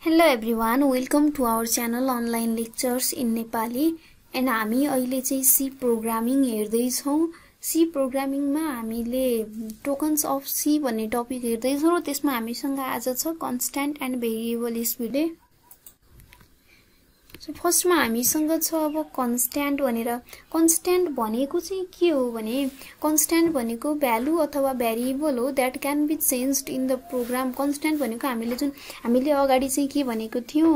Hello everyone, welcome to our channel Online Lectures in Nepali and हामी अहिले चाहिँ C programming हेर्दै छौं। C प्रोग्रामिङ मा हामीले टोकन्स अफ C भन्ने टपिक हेर्दै छौं र त्यसमा हामीसँग आज छ constant and variable speed. So first मा हामीसँग छ अब कन्स्ट्यान्ट भनेर। कन्स्ट्यान्ट भनेको चाहिँ के हो भने कन्स्ट्यान्ट भनेको भ्यालु अथवा भेरिएबल हो that can be changed in the program. Constant भनेको हामीले अगाडि चाहिँ के भनेको थियौ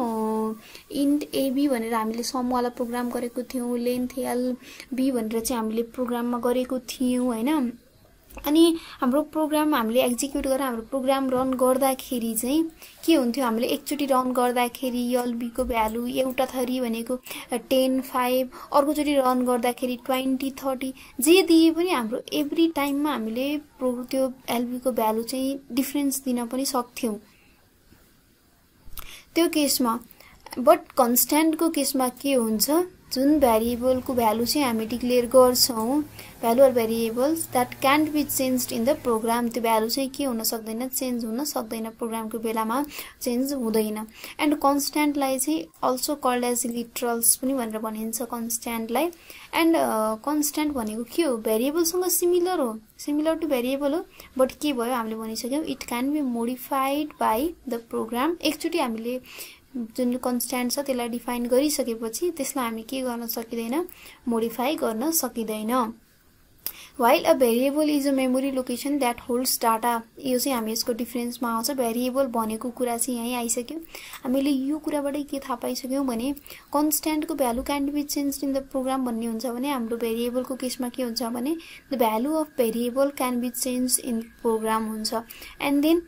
इन्ट एबी भनेर हामीले सम वाला प्रोग्राम गरेको थियौ, लेन्थ एलबी भनेर चाहिँ हामीले प्रोग्राममा गरेको थियौ हैन। अनि हाम्रो प्रोग्राम हामीले एक्जिक्युट गरेर हाम्रो प्रोग्राम रन गर्दाखेरि चाहिँ के हुन्थ्यो, हामीले एकचोटी रन गर्दाखेरि एलबी को भ्यालु एउटा थरी भनेको 10 5, अर्को चोटी रन गर्दाखेरि 20 30 जे दिए पनि हाम्रो एभ्री टाइममा हामीले त्यो एलबी को भ्यालु चाहिँ डिफरेन्स दिन पनि सक्थ्यौ त्यो केसमा। बट कन्स्ट्यान्ट को केसमा के हुन्छ, जुन भेरिएबल को भ्यालु चाहिँ हामी डिक्लेयर गर्छौं, value or variables that can't be changed in the program. त्यो भ्यालु चाहिँ के हुन सक्दैन, चेन्ज हुन सक्दैन, प्रोग्रामको बेलामा चेन्ज हुँदैन। एन्ड कन्स्ट्यान्टलाई चाहिँ अल्सो कल्ड एज लिटरल्स पनि भनेर भनिन्छ कन्स्ट्यान्टलाई। एन्ड कन्स्ट्यान्ट भनेको के हो, भेरिएबलसँग सिमिलर हो, सिमिलर टु भेरिएबल हो, बट के भयो हामीले भनिसक्यौ it can be modified by the program. एकचोटी हामीले जुन कन्स्ट्यान्ट छ त्यसलाई डिफाइन गरिसकेपछि त्यसलाई हामी के गर्न सकिदैन, मोडिफाई गर्न सकिदैन। While a variable is a memory location that holds data, यो चाहिँ हामी यसको डिफरेन्समा आउँछ। भेरिएबल भनेको कुरा चाहिँ यही आइसक्यो। हामीले यो कुराबाट के थाहा पाइसक्यौं भने कन्स्ट्यान्टको value can be changed in the program भन्ने हुन्छ भने हाम्रो भेरिएबलको केसमा के हुन्छ भने the value of variable can be changed in program हुन्छ। And then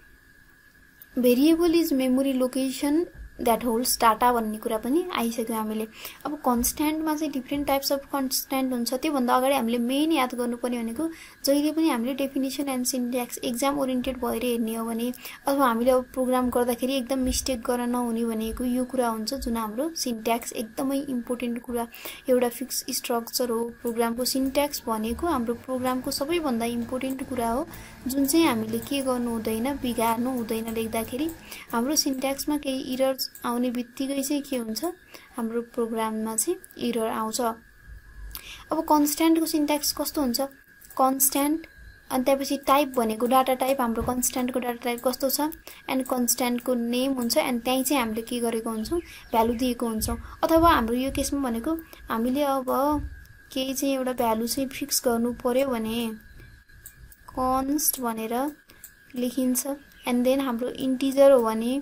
variable is memory location that holds data भन्ने कुरा पनि आइसक्यो हामीले। अब कन्स्ट्यान्टमा चाहिँ डिफरेन्ट टाइप्स अफ कन्स्ट्यान्ट हुन्छ। त्यो भन्दा अगाडि हामीले मेन याद गर्नुपर्ने भनेको जहिले पनि हामीले definition and syntax exam oriented भएर हेर्ने हो भने अथवा हामीले अब प्रोग्राम गर्दाखेरि एकदम मिस्टेक गर्न नहुने भनेको यो कुरा हुन्छ जुन हाम्रो सिन्ट्याक्स एकदमै इम्पोर्टेन्ट कुरा, एउटा फिक्स स्ट्रक्चर हो। प्रोग्रामको सिन्ट्याक्स भनेको हाम्रो प्रोग्रामको सबैभन्दा इम्पोर्टेन्ट कुरा हो जुन चाहिँ हामीले के गर्नु हुँदैन, बिगार्नु हुँदैन। लेख्दाखेरि हाम्रो सिन्ट्याक्समा केही इरर्स आउने बित्तिकै चाहिँ के हुन्छ, हाम्रो प्रोग्राममा चाहिँ एरर आउँछ। अब कन्स्ट्यान्टको सिन्ट्याक्स कस्तो हुन्छ, कन्स्ट्यान्ट अनि त्यसपछि टाइप भनेको डाटा टाइप, हाम्रो कन्स्ट्यान्टको डाटा टाइप कस्तो छ एन्ड कन्स्ट्यान्टको नेम हुन्छ एन्ड त्यही चाहिँ हामीले के गरेको हुन्छौं, भ्यालु दिएको हुन्छौं। अथवा हाम्रो यो केसमा भनेको हामीले अब केही चाहिँ एउटा भ्यालु चाहिँ फिक्स गर्नु पर्यो भने कन्स्ट भनेर लेखिन्छ। एन्ड देन हाम्रो इन्टिजर हो भने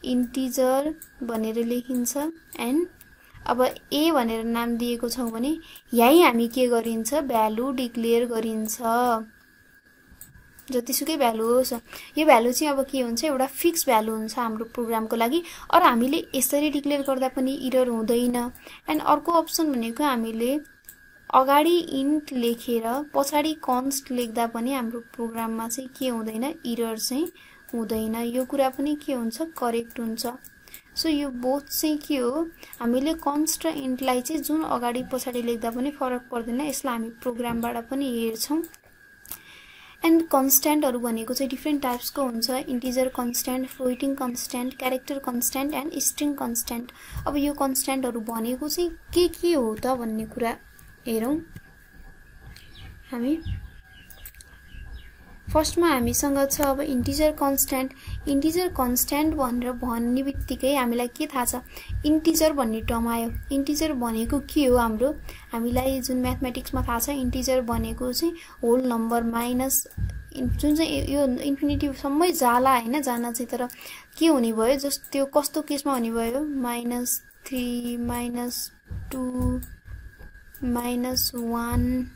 इन्टिजर भनेर लेखिन्छ। एन्ड अब ए भनेर नाम दिएको छौं भने यही हामी के गरिन्छ, भ्यालु डिक्लेयर गरिन्छ। जतिसुकै भ्यालु होस् यो भ्यालु चाहिँ अब के हुन्छ, एउटा फिक्स भ्यालु हुन्छ हाम्रो प्रोग्रामको लागि। और हामीले यसरी डिक्लेयर गर्दा पनि एरर हुँदैन। एन्ड अर्को अप्सन भनेको हामीले अगाडि इन्ट लेखेर पछाडी कन्स्ट लेख्दा पनि हाम्रो प्रोग्राममा चाहिँ के हुँदैन, एरर चाहिँ हुँदैन। यो कुरा पनि के हुन्छ, करेक्ट हुन्छ। सो यो बोथ चाहिँ के हो, हामीले कन्स्ट र इन्टलाई चाहिँ जुन अगाडि पछाडी लेख्दा पनि फरक पर्दैन, यसलाई हामी प्रोग्रामबाट पनि हेर्छौं। एन्ड कन्स्ट्यान्टहरु भनेको चाहिँ डिफरेन्ट टाइप्सको हुन्छ, integer constant, floating constant, character constant and string constant. अब यो कन्स्ट्यान्टहरु भनेको चाहिँ के हो त भन्ने कुरा हेरौं हामी। फर्स्टमा हामीसँग छ अब इन्टिजर कन्स्ट्यान्ट। इन्टिजर कन्स्ट्यान्ट भनेर भन्ने बित्तिकै हामीलाई के थाहा छ, इन्टिजर भन्ने टर्म आयो। इन्टिजर भनेको के हो, हाम्रो हामीलाई जुन म्याथमेटिक्समा थाहा छ इन्टिजर भनेको चाहिँ होल नम्बर माइनस जुन चाहिँ यो इन्फिनिटी सम्मै जाला हैन, जान चाहिँ तर के हुने भयो, जस्ट त्यो कस्तो केसमा हुने भयो, -3 -2 -1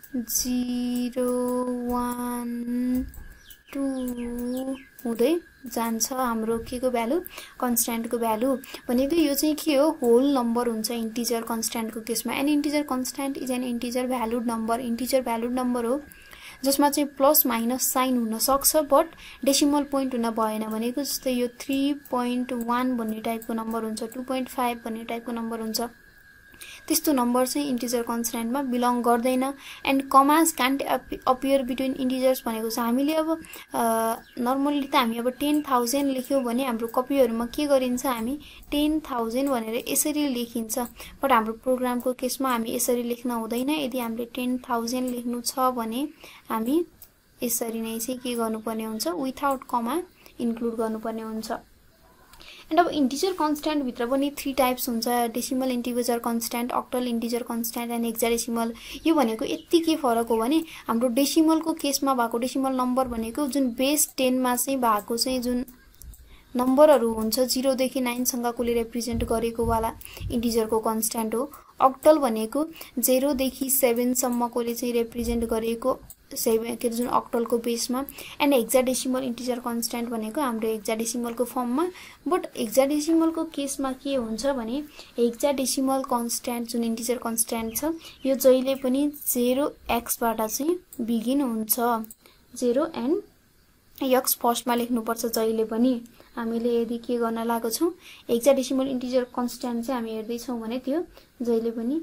0 1 2 हुँदै जान्छ हाम्रो के को भ्यालु, कन्स्ट्यान्टको भ्यालु भनेको। यो चाहिँ के हो, होल नम्बर हुन्छ इन्टिजर कन्स्ट्यान्टको केसमा। And integer constant is an integer valued number. Integer valued number हो जसमा चाहिँ प्लस माइनस साइन हुन सक्छ बट डेसिमल पोइन्ट हुन भएन। भनेको जस्तै यो 3.1 भन्ने टाइपको नम्बर हुन्छ, 2.5 भन्ने टाइपको नम्बर हुन्छ। त्यस्तो नम्बर चाहिँ इन्टिजर कन्स्ट्यान्टमा बिलोङ गर्दैन and commas can't appear between integers भनेको छ हामीले अब नर्मली त हामी अब 10,000 लेख्यौं भने हाम्रो कपीहरुमा के गरिन्छ हामी 10,000 भनेर यसरी लेखिन्छ बट हाम्रो प्रोग्रामको केसमा हामी यसरी लेख्न हुँदैन यदि हामीले 10,000 लेख्नु छ भने हामी यसरी नै चाहिँ के गर्नुपर्ने हुन्छ विथआउट कमा इन्क्लुड गर्नुपर्ने हुन्छ एन्ड अब इन्टिजर कन्स्ट्यान्ट भित्र पनि 3 टाइप्स हुन्छ decimal integer constant octal integer constant and hexadecimal यो भनेको यति के फरक हो भने हाम्रो डेसिमलको केसमा भएको डेसिमल नम्बर भनेको जुन बेस 10 मा चाहिँ भएको चाहिँ जुन नम्बरहरु हुन्छ 0 देखि 9 सँगकोले रिप्रेजेन्ट गरेको वाला इन्टिजरको कन्स्ट्यान्ट हो अक्टल भनेको 0 देखि 7 सम्मकोले चाहिँ रिप्रेजेन्ट गरेको 7 के जुन अक्टलको बेसमा एन्ड हेक्साडेसिमल इन्टिजर कन्स्ट्यान्ट भनेको हाम्रो हेक्साडेसिमलको फर्ममा बट हेक्साडेसिमलको केसमा के हुन्छ भने हेक्साडेसिमल कन्स्ट्यान्ट जुन इन्टिजर कन्स्ट्यान्ट छ यो जहिले पनि 0x बाट चाहिँ बिगिन हुन्छ 0 एन्ड x फर्स्टमा लेख्नु पर्छ जहिले पनि हामीले यदि के गर्न लागेको छौं हेक्साडेसिमल इन्टिजर कन्स्ट्यान्ट चाहिँ हामी हेर्दै छौं भने त्यो जहिले पनि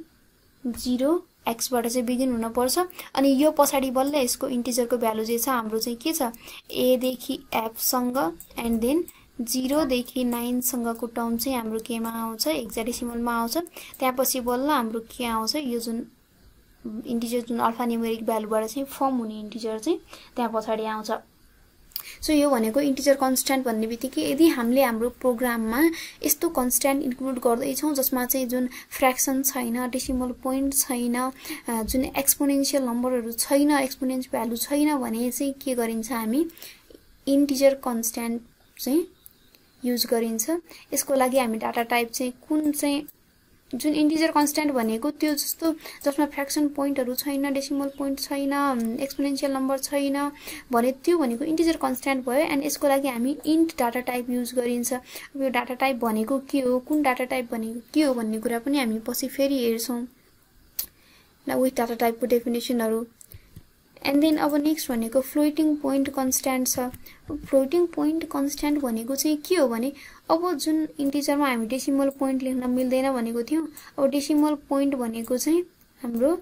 0x बाट चाहिँ बिगिन हुन पर्छ अनि यो पछाडी बल्ल यसको इन्टिजरको भ्यालु चाहिँ छ हाम्रो चाहिँ के छ a देखि f सँग एन्ड देन 0 देखि 9 सँगको टर्म चाहिँ हाम्रो केमा आउँछ हेक्साडेसिमलमा आउँछ त्यसपछि बल्ल हाम्रो के आउँछ यो जुन इन्टिजर जुन अल्फा न्यूमेरिक भ्यालुबाट चाहिँ फर्म हुने इन्टिजर चाहिँ त्यहाँ पछाडी आउँछ सो यो भनेको इन्टिजर कन्स्ट्यान्ट भन्ने बित्तिकै यदि हामीले हाम्रो प्रोग्राममा यस्तो कन्स्ट्यान्ट इन्क्लुड गर्दै छौं जसमा चाहिँ जुन फ्र्याक्सन छैन डेसिमल पोइन्ट छैन जुन एक्सपोनेन्शियल नम्बरहरु छैन एक्सपोनेन्स भ्यालु छैन भने चाहिँ के गरिन्छ हामी इन्टिजर कन्स्ट्यान्ट चाहिँ युज गरिन्छ यसको लागि हामी डाटा टाइप चाहिँ कुन चाहिँ जुन इन्टिजर कन्स्ट्यान्ट भनेको त्यो जस्तो जसमा फ्र्याक्सन पोइन्टहरु छैन डेसिमल पोइन्ट छैन एक्सपोनेन्शियल नम्बर छैन भने त्यो भनेको इन्टिजर कन्स्ट्यान्ट भयो एन्ड यसको लागि हामी इन्ट डाटा टाइप युज गरिन्छ अब यो डाटा टाइप भनेको के हो कुन डाटा टाइप भनेको के हो भन्ने कुरा पनि हामी पछि फेरि हेर्छौं न विथ डाटा टाइपको डेफिनेसनहरु एन्ड देन अब नेक्स्ट भनेको फ्लोटिङ पोइन्ट कन्स्ट्यान्ट छ फ्लोटिङ पोइन्ट कन्स्ट्यान्ट भनेको चाहिँ के हो भने अब जुन इन्टिजरमा हामी डेसिमल पोइन्ट लेख्न मिल्दैन भनेको थियौ अब डेसिमल पोइन्ट भनेको चाहिँ हाम्रो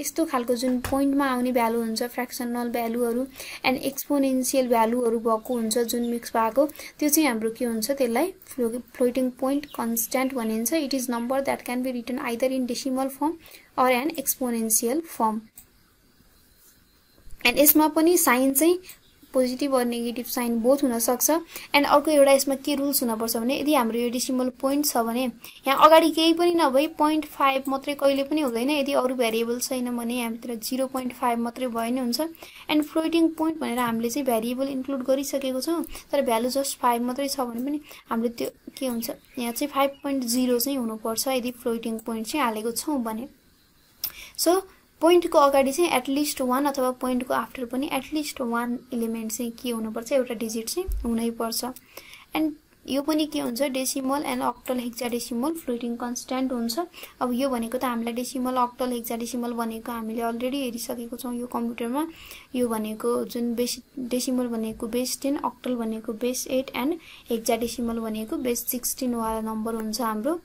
यस्तो खालको जुन पोइन्टमा आउने भ्यालु हुन्छ फ्र्याक्सनल भ्यालुहरु एन्ड एक्सपोनेन्शियल भ्यालुहरु भएको हुन्छ जुन मिक्स भएको त्यो चाहिँ हाम्रो के हुन्छ त्यसलाई फ्लोटिङ पोइन्ट कन्स्ट्यान्ट भनिन्छ it is number that can be written either in decimal form or an exponential form and यसमा पनि साइन चाहिँ positive or negative sign both हुन सक्छ एन्ड अर्को एउटा यसमा के रुल्स हुन पर्छ भने यदि हाम्रो यो डेसिमल पोइन्ट छ भने यहाँ अगाडि केही पनि नभई 0.5 मात्रै कहिले पनि हुँदैन यदि अरु भेरिएबल छैन भने हामीतिर 0.5 मात्रै भए नै हुन्छ एन्ड फ्लोटिङ पोइन्ट भनेर हामीले चाहिँ भेरिएबल इन्क्लुड गरिसकेको छौं तर भ्यालु जस्ट 5 मात्रै छ भने पनि हामीले त्यो के हुन्छ यहाँ चाहिँ 5.0 चाहिँ हुनु पर्छ यदि फ्लोटिङ पोइन्ट चाहिँ हालेको छौं भने सो पोइन्ट को अगाडि चाहिँ एटलिस्ट 1 अथवा पोइन्ट को आफ्टर पनि एटलिस्ट 1 एलिमेन्ट चाहिँ के हुनु पर्छ एउटा डिजिट चाहिँ हुनै पर्छ एन्ड यो पनि के हुन्छ decimal and octal hexadecimal floating constant हुन्छ अब यो भनेको त हामीलाई डेसिमल अक्टल हेक्साडेसिमल भनेको हामीले अलरेडी हेरिसकेको छौं यो कम्प्युटरमा यो भनेको जुन बेस डेसिमल भनेको बेस 10 अक्टल भनेको बेस 8 एन्ड हेक्साडेसिमल भनेको बेस 16 वाला नम्बर हुन्छ हाम्रो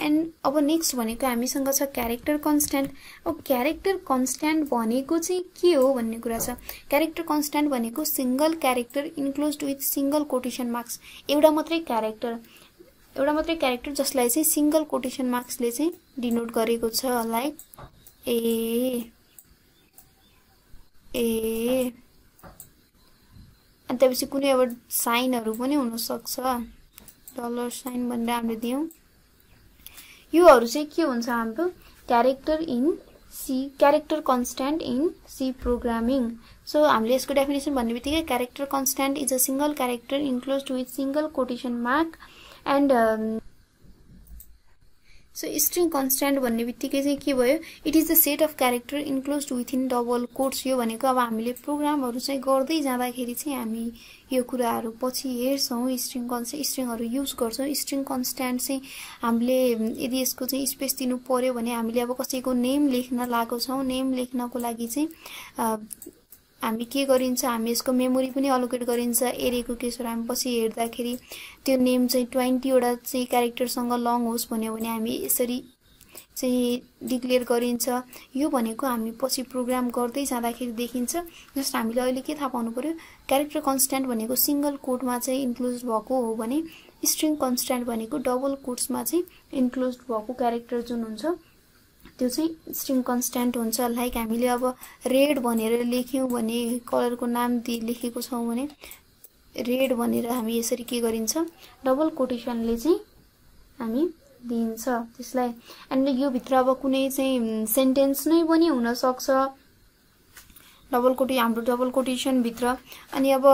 एन्ड अब नेक्स्ट भनेको हामीसँग छ क्यारेक्टर कन्स्ट्यान्ट अब क्यारेक्टर कन्स्ट्यान्ट भनेको चाहिँ के हो भन्ने कुरा छ क्यारेक्टर कन्स्ट्यान्ट भनेको single character enclosed with single quotation marks एउटा मात्रै क्यारेक्टर जसलाई चाहिँ सिंगल कोटेसन मार्क्सले चाहिँ डिनोट गरेको छ लाइक ए अनि त्यसपछि कुनै अब साइनहरु पनि हुन सक्छ डलर साइन भनेर हामीले दियौं योहरु चाहिँ के हुन्छ हाम्रो character in C character constant in C programming so हामीले यसको डेफिनेसन भन्नेबित्तिकै character constant is a single character enclosed with single quotation mark and so string constant भन्नेबित्तिकै चाहिँ के भयो it is the set of character enclosed within double quotes यो भनेको अब हामीले प्रोग्रामहरु चाहिँ गर्दै जाँदाखेरि चाहिँ हामी यो कुराहरु पछि हेर्छौं स्ट्रिङहरु युज गर्छौं स्ट्रिङ कन्स्ट्यान्ट चाहिँ हामीले यदि यसको चाहिँ स्पेस दिनु पर्यो भने हामीले अब कसैको नेम लेख्न लागेको छौं नेम लेख्नको लागि चाहिँ हामी के गरिन्छ, हामी यसको मेमोरी पनि अलोकेट गरिन्छ। एरेको केसहरु हामी पछि हेर्दाखेरि त्यो नेम चाहिँ 20 वटा चाहिँ क्यारेक्टरसँग लङ होस् भन्यो भने हामी यसरी चाहिँ डिक्लेयर गरिन्छ। यो भनेको हामी पछि प्रोग्राम गर्दै जाँदाखेरि देखिन्छ। जस्ट हामीले अहिले के थाहा पाउनु पर्यो, क्यारेक्टर कन्स्ट्यान्ट भनेको सिंगल कोटमा चाहिँ इन्क्लुज भएको हो भने स्ट्रिङ कन्स्ट्यान्ट भनेको डबल कोट्समा चाहिँ इन्क्लुज भएको क्यारेक्टर जुन हुन्छ त्यो चाहिँ स्ट्रिङ कन्स्ट्यान्ट हुन्छ। लाइक हामीले अब रेड भनेर लेख्यौं भने कलरको नाम लेखेको छौं भने रेड भनेर हामी यसरी के गरिन्छ, डबल कोटेसनले चाहिँ हामी दिन्छ त्यसलाई। अनि यो भित्र अब कुनै चाहिँ सेन्टेन्स नै पनि हुन सक्छ हाम्रो डबल कोटेसन भित्र। अनि अब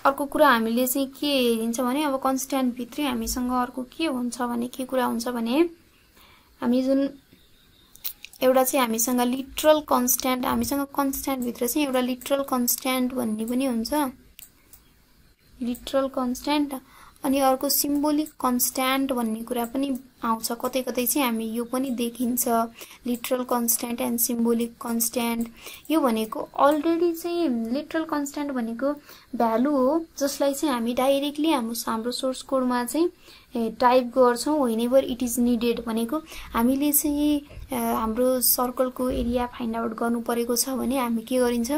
अर्को कुरा हामीले चाहिँ के हेरिन्छ भने अब कन्स्ट्यान्ट भित्रै हामीसँग अर्को के हुन्छ भने के कुरा हुन्छ भने हामी जुन एउटा चाहिँ हामीसँग लिटरल कन्स्ट्यान्ट, हामीसँग कन्स्ट्यान्ट भित्र चाहिँ एउटा लिटरल कन्स्ट्यान्ट भन्ने पनि हुन्छ, लिटरल कन्स्ट्यान्ट। अनि अर्को सिम्बोलिक कन्स्ट्यान्ट भन्ने कुरा पनि आउँछ, कतै कतै चाहिँ हामी यो पनि देखिन्छ, literal constant and symbolic constant. यो भनेको अलरेडी चाहिँ लिटरल कन्स्ट्यान्ट भनेको भ्यालु हो जसलाई चाहिँ हामी डाइरेक्टली हाम्रो सोर्स कोडमा चाहिँ टाइप गर्छौं, व्हेनेभर इट इज निडेड। भनेको हामीले चाहिँ हाम्रो सर्कलको एरिया फाइन्ड आउट गर्नु परेको छ भने हामी के गरिन्छ,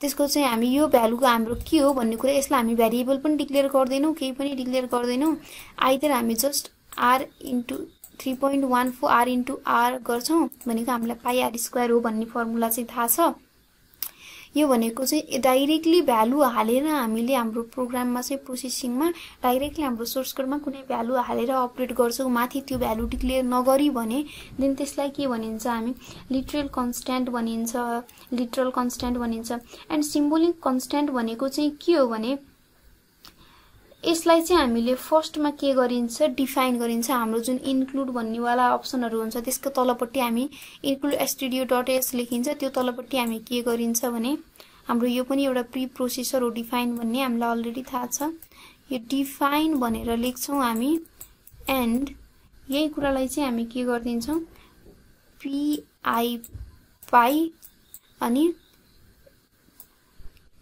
त्यसको चाहिँ हामी यो भ्यालुको हाम्रो के हो भन्ने कुरा, यसलाई हामी भेरिएबल पनि डिक्लेयर गर्दैनौं, केही पनि डिक्लेयर गर्दैनौं। आइदर हामी just r into 3.14 r into r गर्छौं भनेको हामीलाई पाई r स्क्वायर हो भन्ने फर्मुला चाहिँ थाहा छ। यो भनेको चाहिँ डाइरेक्टली भ्यालु हालेर हामीले हाम्रो प्रोग्राममा चाहिँ प्रोसेसिङमा डाइरेक्टली हाम्रो सोर्स कोडमा कुनै भ्यालु हालेर अपडेट गर्छौं, माथि त्यो भ्यालु डिक्लेयर नगरी भने देन त्यसलाई के भनिन्छ, हामी लिटरल कन्स्ट्यान्ट भनिन्छ, लिटरल कन्स्ट्यान्ट भनिन्छ। एन्ड सिम्बोलिक कन्स्ट्यान्ट भनेको चाहिँ के हो भने यसलाई चाहिँ हामीले फर्स्टमा के गरिन्छ, डिफाइन गरिन्छ। हाम्रो जुन इन्क्लुड भन्नेवाला अप्सनहरु हुन्छ त्यसको तलपट्टि हामी इन्क्लुड stdio.h लेखिन्छ, त्यो तलपट्टि हामी के गरिन्छ भने हाम्रो यो पनि एउटा प्री प्रोसेसर हो, डिफाइन भन्ने हामीलाई अलरेडी थाहा छ। यो डिफाइन भनेर लेख्छौं हामी एन्ड यही कुरालाई चाहिँ हामी के गर्दिन्छौं, py अनि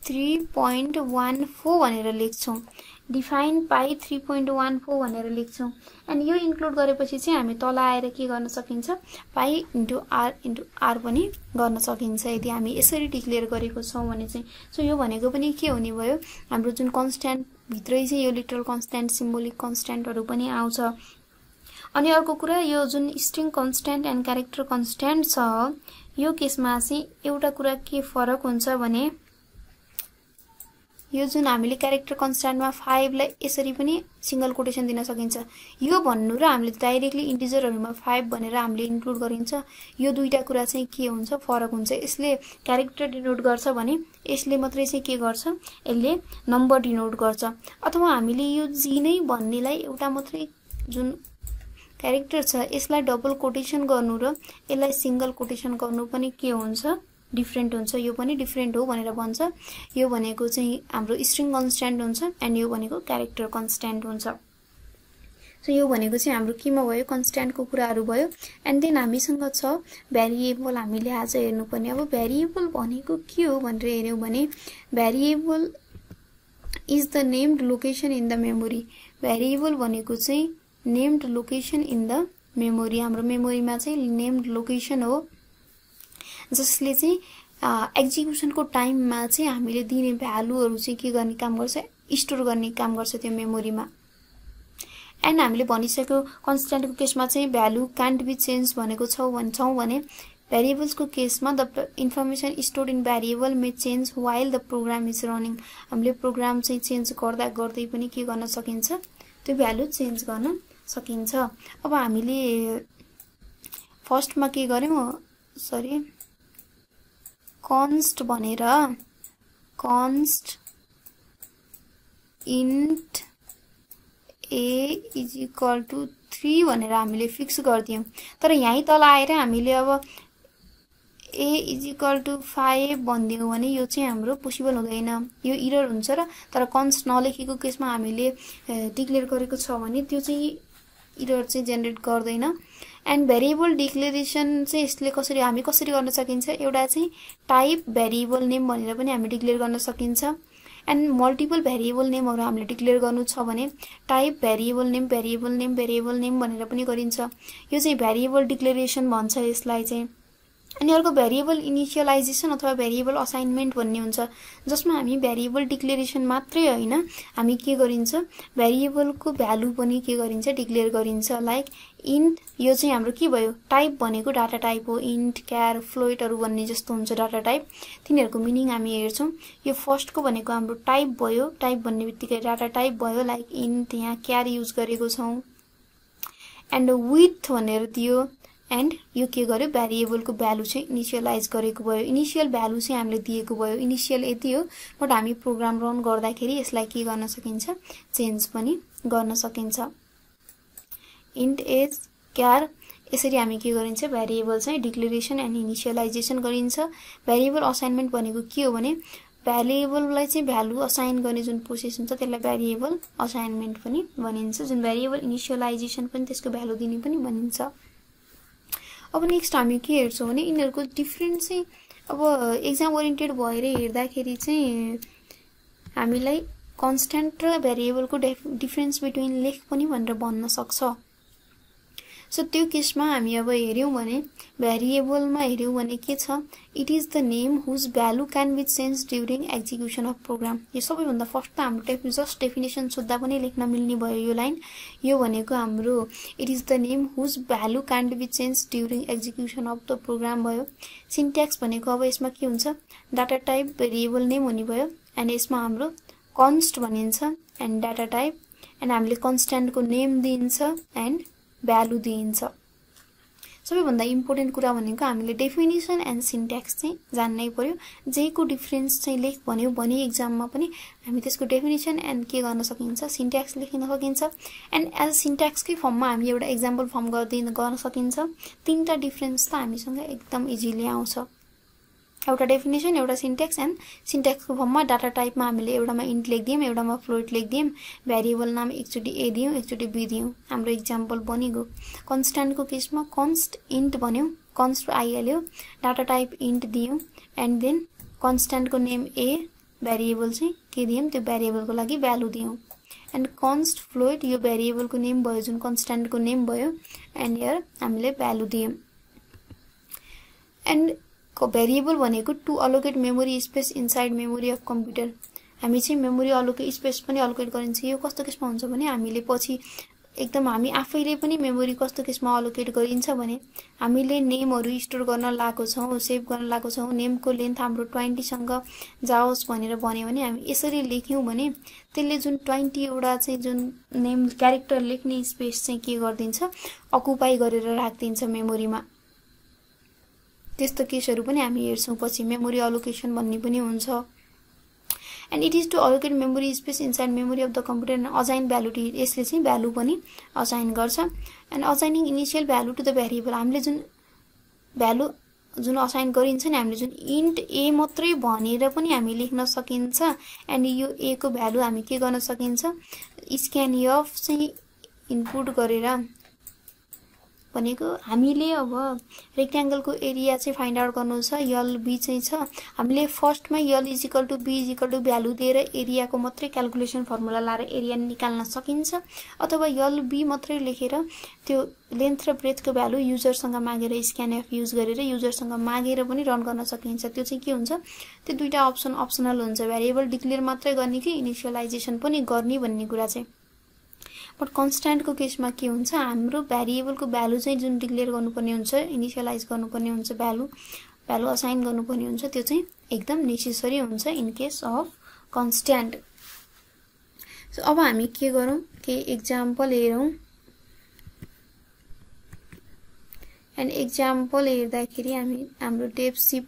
3.14 भनेर लेख्छौं, डिफाइन पाई 3.14 भनेर लेख्छौं। अनि यो इन्क्लुड गरेपछि चाहिँ हामी तल आएर के गर्न सकिन्छ, पाई इन्टु आर पनि गर्न सकिन्छ यदि हामी यसरी डिक्लेयर गरेको छौं भने चाहिँ। सो यो भनेको पनि के हुने भयो, हाम्रो जुन कन्स्ट्यान्ट भित्रै चाहिँ यो लिटरल कन्स्ट्यान्ट, सिम्बोलिक कन्स्ट्यान्टहरु पनि आउँछ। अनि अर्को कुरा, यो जुन string constant and character constant छ यो केसमा चाहिँ एउटा कुरा के फरक हुन्छ भने यो जुन हामीले क्यारेक्टर कन्स्ट्यान्टमा 5 लाई यसरी पनि सिंगल कोटेसन दिन सकिन्छ, यो भन्नु र हामीले डाइरेक्टली इन्टिजरहरुमा 5 भनेर हामीले इन्क्लुड गरिन्छ, यो दुईटा कुरा चाहिँ के हुन्छ, फरक हुन्छ। यसले क्यारेक्टर डिनोट गर्छ भने यसले मात्रै चाहिँ के गर्छ, यसले नम्बर डिनोट गर्छ। अथवा हामीले यो जी नै भन्नेलाई एउटा मात्रै जुन क्यारेक्टर छ यसलाई डबल कोटेसन गर्नु र यसलाई सिंगल कोटेसन गर्नु पनि के हुन्छ, डिफरेन्ट हुन्छ। यो पनि डिफरेन्ट हो भनेर भन्छ। यो भनेको चाहिँ हाम्रो स्ट्रिङ कन्स्ट्यान्ट हुन्छ एन्ड यो भनेको क्यारेक्टर कन्स्ट्यान्ट हुन्छ। सो यो भनेको चाहिँ हाम्रो केमा भयो, कन्स्ट्यान्टको कुराहरु भयो। एन्ड देन हामीसँग छ भेरिएबल, हामीले आज हेर्नुपर्ने। अब भेरिएबल भनेको के हो भनेर हेर्यौं भने variable is the named location in the memory. Variable भनेको चाहिँ named location in the memory, हाम्रो मेमोरीमा चाहिँ नेम्ड लोकेसन हो जसले चाहिँ एक्जिक्युसनको टाइममा चाहिँ हामीले दिने भ्यालुहरु चाहिँ के गर्ने काम गर्छ, स्टोर गर्ने काम गर्छ त्यो मेमोरीमा। एन्ड हामीले भनिसक्यो कन्स्ट्यान्टको केसमा चाहिँ भ्यालु कान्ट बी चेन्ज भनेको भन्छौं भने भेरिएबल्सको case the information stored in variable may change while the program is running. हामीले प्रोग्राम चाहिँ चेन्ज गर्दा गर्दै पनि के गर्न सकिन्छ, त्यो भ्यालु चेन्ज गर्न सकिन्छ। अब हामीले फर्स्टमा के गर्यौं, सरी कन्स्ट भनेर const int a is equal to 3 भनेर हामीले फिक्स गर्दियौं। तर यही तल आएर हामीले अब a इज इक्वल टु 5 भन्दियौं भने यो चाहिँ हाम्रो पोसिबल हुँदैन, यो एरर हुन्छ। र तर कन्स्ट नलेखेको केसमा हामीले डिक्लेयर गरेको छ भने त्यो चाहिँ एरर चाहिँ जेनेरेट गर्दैन। एन्ड भेरिएबल डिक्लेरेसन चाहिँ यसले हामी कसरी गर्न सकिन्छ, एउटा चाहिँ टाइप भेरिएबल नेम भनेर पनि हामी डिक्लेयर गर्न सकिन्छ। एन्ड मल्टिपल भेरिएबल नेमहरु हामीले डिक्लेयर गर्नु छ भने टाइप भेरिएबल नेम भनेर पनि गरिन्छ। यो चाहिँ भेरिएबल डिक्लेरेसन भन्छ यसलाई चाहिँ। अनि अर्को भेरिएबल इनिशियलाइजेसन अथवा भेरिएबल असाइनमेन्ट भन्ने हुन्छ, जसमा हामी भेरिएबल डिक्लेरेसन मात्रै हैन, हामी के गरिन्छ भेरिएबलको भ्यालु पनि के गरिन्छ डिक्लेयर गरिन्छ। लाइक इन्ट, यो चाहिँ हाम्रो के भयो, टाइप भनेको डाटा टाइप हो। इन्ट, क्यार, फ्लोटहरु भन्ने जस्तो हुन्छ डाटा टाइप, तिनीहरुको मिनिङ हामी हेर्छौं। यो फर्स्टको भनेको हाम्रो टाइप भयो, टाइप भन्ने बित्तिकै डाटा टाइप भयो, लाइक इन्ट, यहाँ क्यार युज गरेको छौं। एन्ड विथ भनेर दियो, एन्ड यो के गर्यो भेरिएबलको भ्यालु चाहिँ इनिशियलाइज गरेको भयो। इनिशियल भ्यालु चाहिँ हामीले दिएको भयो, इनिशियल यति हो, बट हामी प्रोग्राम रन गर्दाखेरि यसलाई के गर्न सकिन्छ, चेन्ज पनि गर्न सकिन्छ। इन्ट एज क्यार, यसरी हामी के गरिन्छ भेरिएबल चाहिँ डिक्लेरेसन एन्ड इनिशियलाइजेसन गरिन्छ। भेरिएबल असाइनमेन्ट भनेको के हो भने भेरिएबललाई चाहिँ भ्यालु असाइन गर्ने जुन प्रोसेस हुन्छ त्यसलाई भेरिएबल असाइनमेन्ट पनि भनिन्छ। जुन भेरिएबल इनिशियलाइजेसन पनि त्यसको भ्यालु दिने पनि भनिन्छ। अब नेक्स्ट हामी के हेर्छौं भने यिनीहरुको डिफरेन्स चाहिँ अब एक्जाम ओरिएन्टेड भएर हेर्दाखेरि चाहिँ हामीलाई कन्स्ट्यान्ट र भेरिएबलको डिफरेन्स बिट्विन लेख पनि भनेर भन्न सक्छ। सो त्यो केसमा हामी अब हेर्यौं भने भेरिएबलमा हेर्यौं भने के छ, it is the name whose value can be change during execution of program. यो सबैभन्दा फर्स्ट त हाम्रो जस्ट डेफिनेसन सोध्दा पनि लेख्न मिल्ने भयो यो लाइन। यो भनेको हाम्रो it is the name whose value can be change during execution of the program भयो। सिन्ट्याक्स भनेको अब यसमा के हुन्छ, डाटा टाइप भेरिएबल नेम हुने भयो, एन्ड यसमा हाम्रो कन्स्ट भनिन्छ एन्ड डाटा टाइप, एन्ड हामीले कन्स्ट्यान्टको नेम दिन्छ एन्ड भ्यालु दिन्छ। सबैभन्दा इम्पोर्टेन्ट कुरा भनेको हामीले डेफिनेसन एन्ड सिन्ट्याक्स चाहिँ जान्नै पर्यो। जेको डिफरेन्स चाहिँ लेख भन्यो भने एक्जाममा पनि हामी त्यसको डेफिनेसन एन्ड के गर्न सकिन्छ, सिन्ट्याक्स लेख्न सकिन्छ। एन्ड एज सिन्ट्याक्सकै फर्ममा हामी एउटा एक्जाम्पल फर्म गर्न सकिन्छ। तीनटा डिफरेन्स त हामीसँग एकदम इजिली आउँछ, एउटा डेफिनेसन, एउटा सिन्ट्याक्स एन्ड सिन्ट्याक्सको फर्ममा डाटा टाइपमा हामीले एउटामा इन्ट लेखिदियौं, एउटामा फ्लोट लेखिदियौं, भेरिएबल नाम एकचोटि ए दियौं, एकचोटि बी दियौं, हाम्रो एक्जाम्पल बनिगयो। कन्स्ट्यान्टको केसमा कन्स्ट इन्ट भन्यौं, कन्स्ट आई हाल्यो, डाटा टाइप इन्ट दियौं, एन्ड देन कन्स्ट्यान्टको नेम ए, भेरिएबल चाहिँ के दियौं, त्यो भेरिएबलको लागि भ्यालु दियौं। एन्ड कन्स्ट फ्लोट, यो भेरिएबलको नेम भयो, जुन कन्स्ट्यान्टको नेम भयो, एन्ड हियर हामीले भ्यालु दियौं। एन्ड भेरिएबल भनेको to allocate memory space inside memory of computer. हामी चाहिँ मेमोरी स्पेस पनि अलोकेट गरिन्छ। यो कस्तो केसमा हुन्छ भने हामीले पछि एकदम हामी आफैले पनि मेमोरी कस्तो केसमा अलोकेट गरिन्छ भने हामीले नेमहरु स्टोर गर्न लागेको छौं, सेभ गर्न लागेको छौं, नेमको लेन्थ हाम्रो 20 सँग जाओस् भनेर भन्यो भने हामी यसरी लेख्यौं भने त्यसले जुन 20 एउटा चाहिँ जुन नेम क्यारेक्टर लेख्ने स्पेस चाहिँ के गर्दिन्छ, अकुपाई गरेर राख्दिन्छ मेमोरीमा। त्यस्तो केसहरु पनि हामी हेर्छौं पछि, मेमोरी अलोकेसन भन्ने पनि हुन्छ। And it is to allocate memory space inside memory of the computer and assign value to it. यसले चाहिँ भ्यालु पनि असाइन गर्छ। And assigning initial value to the variable, हामीले जुन भ्यालु जुन असाइन गरिन्छ नि, हामीले जुन इन्ट ए मात्रै भनेर पनि हामी लेख्न सकिन्छ। एन्ड यो ए को भ्यालु हामी के गर्न सकिन्छ, स्क्यान एफ चाहिँ इनपुट गरेर भनेको हामीले अब रेक्ट्याङ्गलको एरिया चाहिँ फाइन्ड आउट गर्नु छ, यल बी चाहिँ छ। हामीले फर्स्टमा L is equal to B is equal to value दिएर एरियाको मात्रै क्याल्कुलेसन फर्मुला लाएर एरिया निकाल्न सकिन्छ, अथवा यल बी मात्रै लेखेर त्यो लेन्थ र ब्रेथको भ्यालु युजरसँग मागेर स्क्यान एफ युज गरेर युजरसँग मागेर पनि रन गर्न सकिन्छ। त्यो चाहिँ के हुन्छ, त्यो दुईटा अप्सनल हुन्छ, भेरिएबल डिक्लेयर मात्रै गर्ने कि इनिशियलाइजेसन पनि गर्ने भन्ने कुरा चाहिँ। बट कन्स्ट्यान्टको केसमा के हुन्छ, हाम्रो भेरिएबलको भ्यालु चाहिँ जुन डिक्लेयर गर्नुपर्ने हुन्छ, इनिशियलाइज गर्नुपर्ने हुन्छ, भ्यालु असाइन गर्नुपर्ने हुन्छ, त्यो चाहिँ एकदम नेसेसरी हुन्छ in case of constant. So अब हामी के गरौँ, के एक्जाम्पल हेरौँ। एन्ड एक्जाम्पल हेर्दाखेरि हामी हाम्रो डेभ C++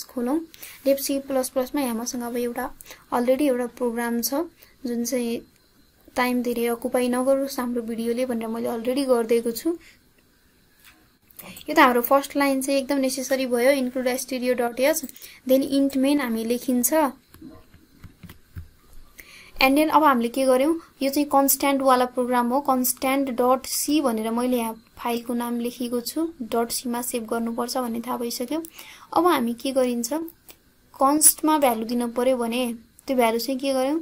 खोलौं। डेभ C++ मा हामीसँग अब एउटा अलरेडी एउटा प्रोग्राम छ जुन चाहिँ टाइम धेरै अकुपाई नगरोस् हाम्रो भिडियोले भनेर मैले अलरेडी गर्दिएको छु। यो त हाम्रो फर्स्ट लाइन चाहिँ एकदम नेसेसरी भयो, include stdio.h, then int main हामी लेखिन्छ। एन्ड देन अब हामीले के गर्यौं, यो चाहिँ कन्स्ट्यान्ट वाला प्रोग्राम हो। कन्स्ट्यान्ट डट सी भनेर मैले यहाँ फाइलको नाम लेखेको छु, डट सी मा सेभ गर्नुपर्छ भन्ने थाहा भइसक्यो। अब हामी के गरिन्छ, कन्स्टमा भ्यालु दिनु पर्यो भने त्यो भ्यालु चाहिँ के गर्यौं,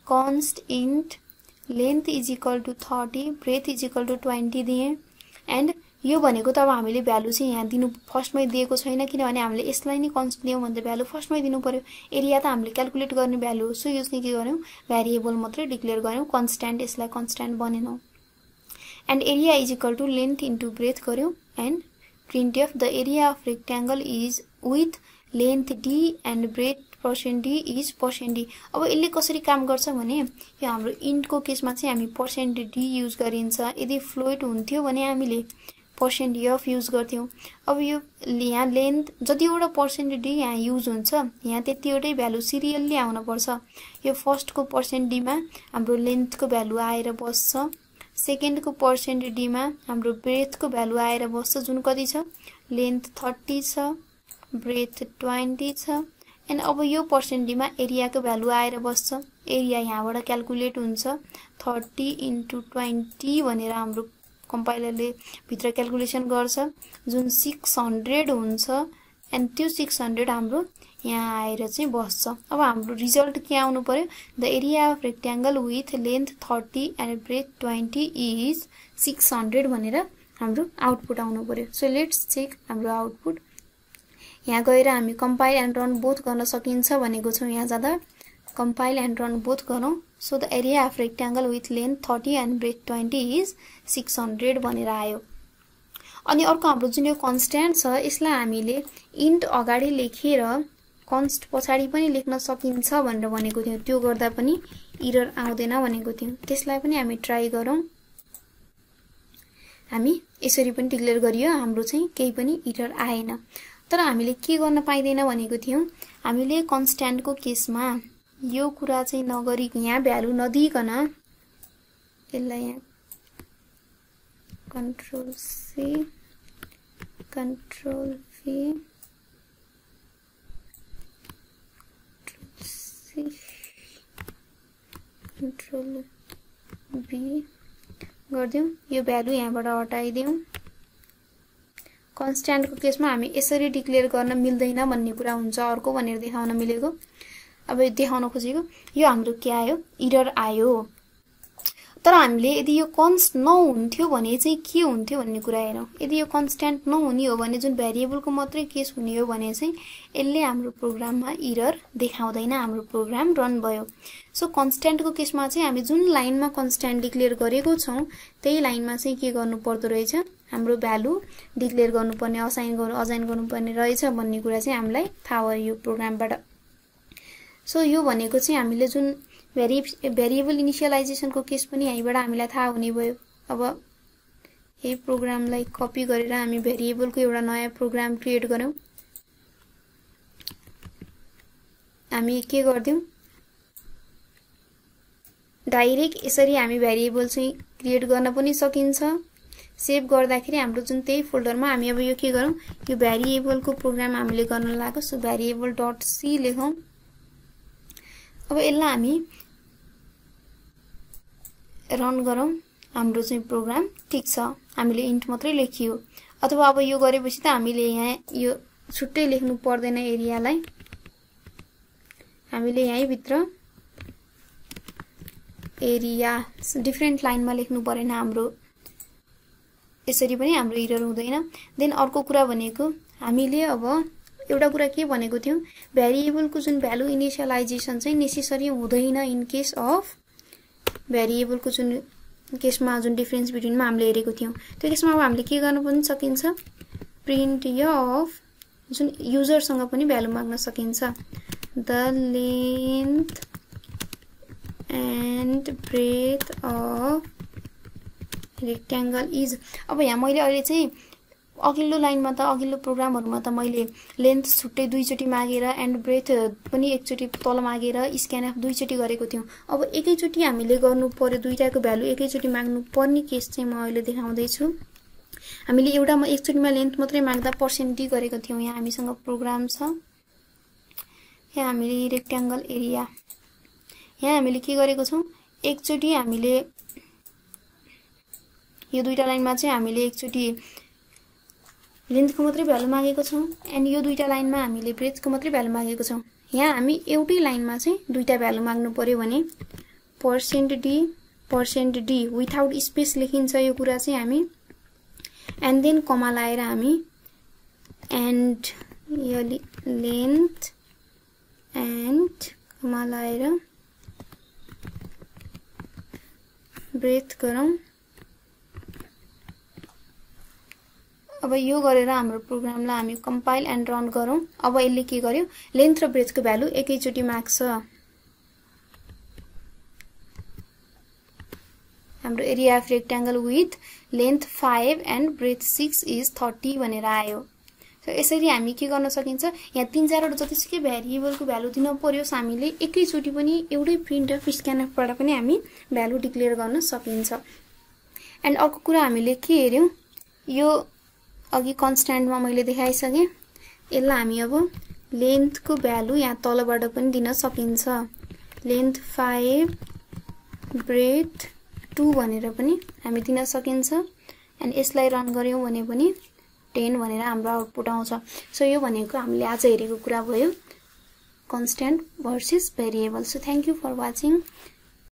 const int length is equal to 30, breadth is equal to 20 दिए। एन्ड यो भनेको त अब हामीले भ्यालु चाहिँ यहाँ दिनु फर्स्टमै दिएको छैन, किनभने हामीले यसलाई नै कन्स्ट लियौं भने त भ्यालु फर्स्टमै दिनु पर्यो। एरिया त हामीले क्याल्कुलेट गर्ने भ्यालु हो, सो यो चाहिँ के गर्यौं, भेरिएबल मात्रै डिक्लेयर गर्यौं, कन्स्ट्यान्ट यसलाई कन्स्ट्यान्ट बनेनौ। And area is equal to length into breadth गर्यौं। And printf the area of rectangle is with length d and breadth % d is %d। अब यसले कसरी काम गर्छ भने यो हाम्रो इन्टको केसमा चाहिँ हामी %d युज गरिन्छ। यदि फ्लोट हुन्थ्यो भने हामीले %f युज गर्थ्यौं। अब यो यहाँ लेन्थ जतिवटा %d यहाँ युज हुन्छ, यहाँ त्यतिवटै भ्यालु सिरियल्ली आउन पर्छ। यो फर्स्टको %d मा हाम्रो लेन्थको भ्यालु आएर बस्छ, सेकेन्डको %d मा हाम्रो ब्रेथको भ्यालु आएर बस्छ, जुन कति छ, लेन्थ 30 छ, ब्रेथ 20 छ। एन्ड अब यो %d मा एरियाको भ्यालु आएर बस्छ। एरिया यहाँबाट क्याल्कुलेट हुन्छ, 30 × 20 भनेर हाम्रो कम्पाइलरले भित्र क्याल्कुलेसन गर्छ, जुन 600 हुन्छ। एन्ड त्यो 600 हाम्रो यहाँ आएर चाहिँ बस्छ। अब हाम्रो रिजल्ट के आउनु पर्यो, the area of rectangle with length 30 and breadth 20 is 600 भनेर हाम्रो आउटपुट आउनु पर्यो। सो लेट्स चेक हाम्रो आउटपुट। यहाँ गएर हामी कम्पाइल एन्ड रन बोथ गर्न सकिन्छ भनेको छौं। यहाँ जाँदा कम्पाइल एन्ड रन बोथ गरौँ। So the area of rectangle with length 30 and breadth 20 is 600 भनेर आयो। अनि अर्को हाम्रो जुन यो कन्स्ट्यान्ट छ, यसलाई हामीले इन्ट अगाडि लेखेर कन्स्ट पछाडि पनि लेख्न सकिन्छ भनेर भनेको थियौं। त्यो गर्दा पनि एरर आउँदैन भनेको थियौं। त्यसलाई पनि हामी ट्राई गरौँ। हामी यसरी पनि डिक्लेयर गरियो, हाम्रो चाहिँ केही पनि एरर आएन। तर हामीले के गर्न पाइदैन भनेको थियौं, हामीले कन्स्ट्यान्टको केसमा यो कुरा चाहिँ नगरी यहाँ भ्यालु नदिइकन यसलाई यहाँ control C control V control B गर्दियौं। यो भ्यालु यहाँबाट हटाइदियौं। कन्स्ट्यान्टको केसमा हामी यसरी डिक्लेयर गर्न मिल्दैन भन्ने कुरा हुन्छ अर्को भनेर देखाउन मिलेको। अब देखाउन खोजेको यो हाम्रो के आयो, एरर आयो। तर हामीले यदि यो कन्स्ट नहुन्थ्यो भने चाहिँ के हुन्थ्यो भन्ने कुरा हेरौं। यदि यो कन्स्ट्यान्ट नहुने हो भने, जुन भेरिएबलको मात्रै केस हुने हो भने चाहिँ यसले हाम्रो प्रोग्राममा एरर देखाउँदैन, हाम्रो प्रोग्राम रन भयो। सो कन्स्ट्यान्टको केसमा चाहिँ हामी जुन लाइनमा कन्स्ट्यान्ट डिक्लेयर गरेको छौं त्यही लाइनमा चाहिँ के गर्नु पर्दो रहेछ, हाम्रो भ्यालु डिक्लेयर गर्नुपर्ने, असाइन गर्नुपर्ने रहेछ भन्ने कुरा चाहिँ हामीलाई थाहा भयो यो प्रोग्रामबाट। सो यो भनेको चाहिँ हामीले जुन भेरिएबल इनिशियलाइजेसनको केस पनि यहीबाट हामीलाई थाहा हुने भयो। अब यही प्रोग्रामलाई कपी गरेर हामी भेरिएबलको एउटा नयाँ प्रोग्राम क्रिएट गरौँ। हामी के गर्दियौं, डाइरेक्ट यसरी हामी भेरिएबल चाहिँ क्रिएट गर्न पनि सकिन्छ। सेभ गर्दाखेरि हाम्रो जुन त्यही फोल्डरमा हामी अब यो के गरौँ, यो भेरिएबलको प्रोग्राम हामीले गर्न लाग्यो। सो भेरिएबल डट सी लेखौँ। अब यसलाई हामी रन गरौँ। हाम्रो चाहिँ प्रोग्राम ठीक छ, हामीले इन्ट मात्रै लेखियो। अथवा अब यो गरेपछि त हामीले यहाँ यो छुट्टै लेख्नु पर्दैन, एरियालाई हामीले यही भित्र एरिया डिफरेन्ट लाइनमा लेख्नु परेन हाम्रो। यसरी पनि हाम्रो एरर हुँदैन। देन अर्को कुरा भनेको हामीले अब एउटा कुरा के भनेको थियौं, भेरिएबलको जुन भ्यालु इनिशियलाइजेसन चाहिँ नेसेसरी हुँदैन इन केस अफ भेरिएबलको जुन केसमा जुन डिफरेन्स बिट्विनमा हामीले हेरेको थियौं त्यो केसमा अब हामीले के गर्न पनि सकिन्छ, प्रिन्ट अफ जुन युजरसँग पनि भ्यालु माग्न सकिन्छ, the length and breath of rectangle is. अब यहाँ मैले अहिले चाहिँ अघिल्लो लाइनमा त अघिल्लो प्रोग्रामहरुमा त मैले लेन्थ छुट्टै दुईचोटी मागेर एन्ड ब्रेथ पनि एकचोटी तल मागेर स्क्यानएफ दुईचोटी गरेको थियौं। अब एकैचोटी हामीले गर्नु पर्यो, दुईटाको भ्यालु एकैचोटी माग्नु पर्ने केस चाहिँ म अहिले देखाउँदै छु। हामीले एउटामा एकचोटीमा लेन्थ मात्रै माग्दा % गरेको थियौं। यहाँ हामीसँग प्रोग्राम छ। यहाँ हामीले रेक्ट्याङ्गल एरिया यहाँ हामीले के गरेको छौं एकचोटी हामीले यो दुईटा लाइनमा चाहिँ हामीले एकचोटी लेन्थको मात्रै भ्यालु मागेको छौं एन्ड यो दुईटा लाइनमा हामीले ब्रेथको मात्रै भ्यालु मागेको छौं यहाँ हामी एउटै लाइनमा चाहिँ दुईटा भ्यालु माग्नु पर्यो भने %d विथआउट स्पेस लेखिन्छ यो कुरा चाहिँ हामी एन्ड देन कमा लाएर हामी एन्ड यो लेन्थ एन्ड कमा लाएर ब्रेथ गरौँ अब यो गरेर हाम्रो प्रोग्रामलाई हामी कम्पाइल एन्ड रन गरौँ अब यसले के गर्यो लेन्थ र ब्रेथको भ्यालु एकैचोटी माग्छ हाम्रो area of rectangle with length 5 and breadth 6 is 30 भनेर आयो सो यसरी हामी के गर्न सकिन्छ यहाँ 3-4 वटा जतिसुकै भेरिएबलको भ्यालु दिन पर्योस् हामीले एकैचोटी पनि एउटै प्रिन्टफ स्क्यानफबाट पनि हामी भ्यालु डिक्लेयर गर्न सकिन्छ एन्ड अर्को कुरा हामीले के हेर्यौं यो अघि कन्स्ट्यान्टमा मैले देखाइसके यसलाई हामी अब लेन्थको भ्यालु यहाँ तलबाट पनि दिन सकिन्छ लेन्थ 5 ब्रेथ 2 भनेर पनि हामी दिन सकिन्छ एन्ड यसलाई रन गर्यौं भने पनि 10 भनेर हाम्रो आउटपुट आउँछ सो यो भनेको हामीले आज हेरेको कुरा भयो constant versus variable so thank you for watching